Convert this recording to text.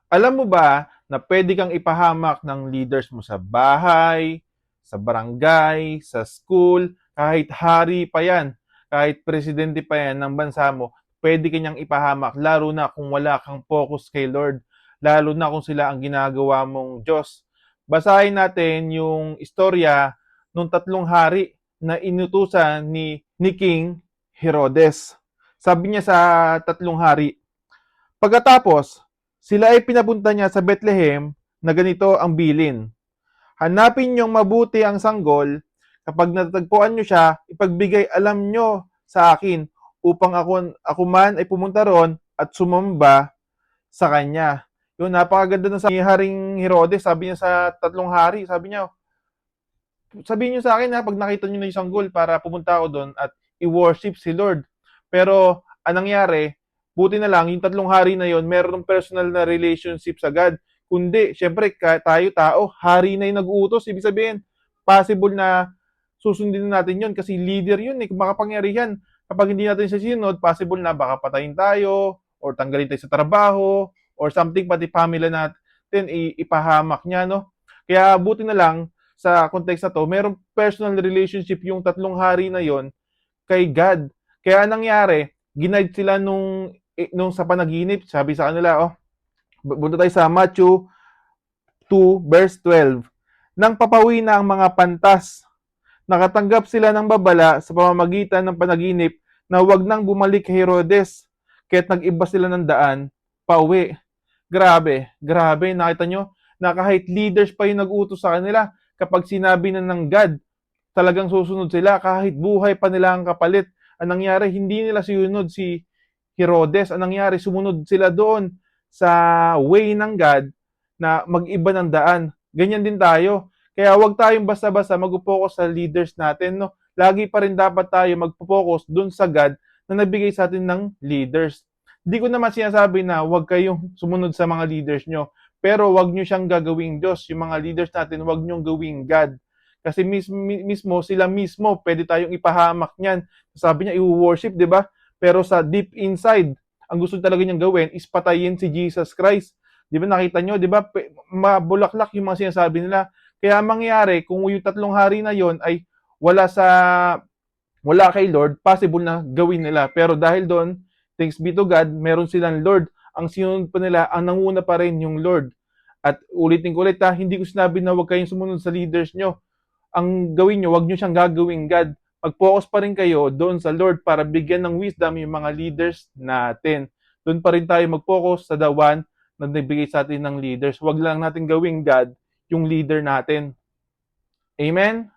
Alam mo ba na pwede kang ipahamak ng leaders mo sa bahay, sa barangay, sa school, kahit hari pa yan, kahit presidente pa yan ng bansa mo, pwede kanyang ipahamak, lalo na kung wala kang focus kay Lord, lalo na kung sila ang ginagawa mong Diyos. Basahin natin yung istorya ng tatlong hari na inutusan ni King Herodes. Sabi niya sa tatlong hari, pagkatapos, sila ay pinapunta niya sa Bethlehem na ganito ang bilin. Hanapin niyong mabuti ang sanggol, kapag natagpuan niyo siya, ipagbigay alam niyo sa akin upang ako man ay pumunta ron at sumamba sa kanya. Yun, napakaganda ng sabi ni Haring Herodes, sabi niya sa tatlong hari, sabi niya, sabihin niyo sa akin ha, pag nakita niyo na yung sanggol para pumunta ako doon at i-worship si Lord. Pero, anong nangyari, buti na lang, yung tatlong hari na yon meron personal na relationship sa God. Kundi, syempre, tayo tao, hari na yung nag-uutos. Ibig sabihin, possible na susundin natin yon kasi leader yun eh, makapangyarihan. Kapag hindi natin siya sinunod, possible na baka patayin tayo, or tanggalin tayo sa trabaho, or something, pati pamilya natin, ipahamak niya, no? Kaya buti na lang, sa context na to, merong personal relationship yung tatlong hari na yon kay God. Kaya nangyari, ginaid sila nung sa panaginip, sabi sa kanila, bunta tayo sa Matthew 2 verse 12. Nang papawi na ang mga pantas, nakatanggap sila ng babala sa pamamagitan ng panaginip na wag nang bumalik kay Herodes, kaya't nag-iba sila ng daan, pauwi. Grabe, grabe, nakita nyo, na kahit leaders pa yung nag-utos sa kanila, kapag sinabi na ng God, talagang susunod sila kahit buhay pa nila ang kapalit. Ang nangyari, hindi nila sinunod si Herodes. Ang nangyari, sumunod sila doon sa way ng God na mag-iba ng daan. Ganyan din tayo. Kaya wag tayong basta-basta mag-focus sa leaders natin. No? Lagi pa rin dapat tayo mag-focus doon sa God na nabigay sa atin ng leaders. Hindi ko naman sinasabi na wag kayong sumunod sa mga leaders nyo. Pero wag nyo siyang gagawing Diyos. Yung mga leaders natin, wag nyo gawing God. Kasi mismo, sila mismo, pwede tayong ipahamak niyan. Sabi niya, i-worship, di ba? Pero sa deep inside, ang gusto talaga niyang gawin is patayin si Jesus Christ. Di ba nakita nyo, di ba? Mabulaklak yung mga sinasabi nila. Kaya mangyari, kung yung tatlong hari na yon ay wala sa wala kay Lord, possible na gawin nila. Pero dahil doon, thanks be to God, meron silang Lord. Ang sinunod pa nila, ang nanguna pa rin yung Lord. At ulitin ko ulit ha, hindi ko sinabi na huwag kayong sumunod sa leaders nyo. Ang gawin nyo, huwag nyo siyang gagawing God. Mag-focus pa rin kayo doon sa Lord para bigyan ng wisdom yung mga leaders natin. Doon pa rin tayo mag-focus sa the one na nagbigay sa atin ng leaders. Huwag lang natin gawing God yung leader natin. Amen?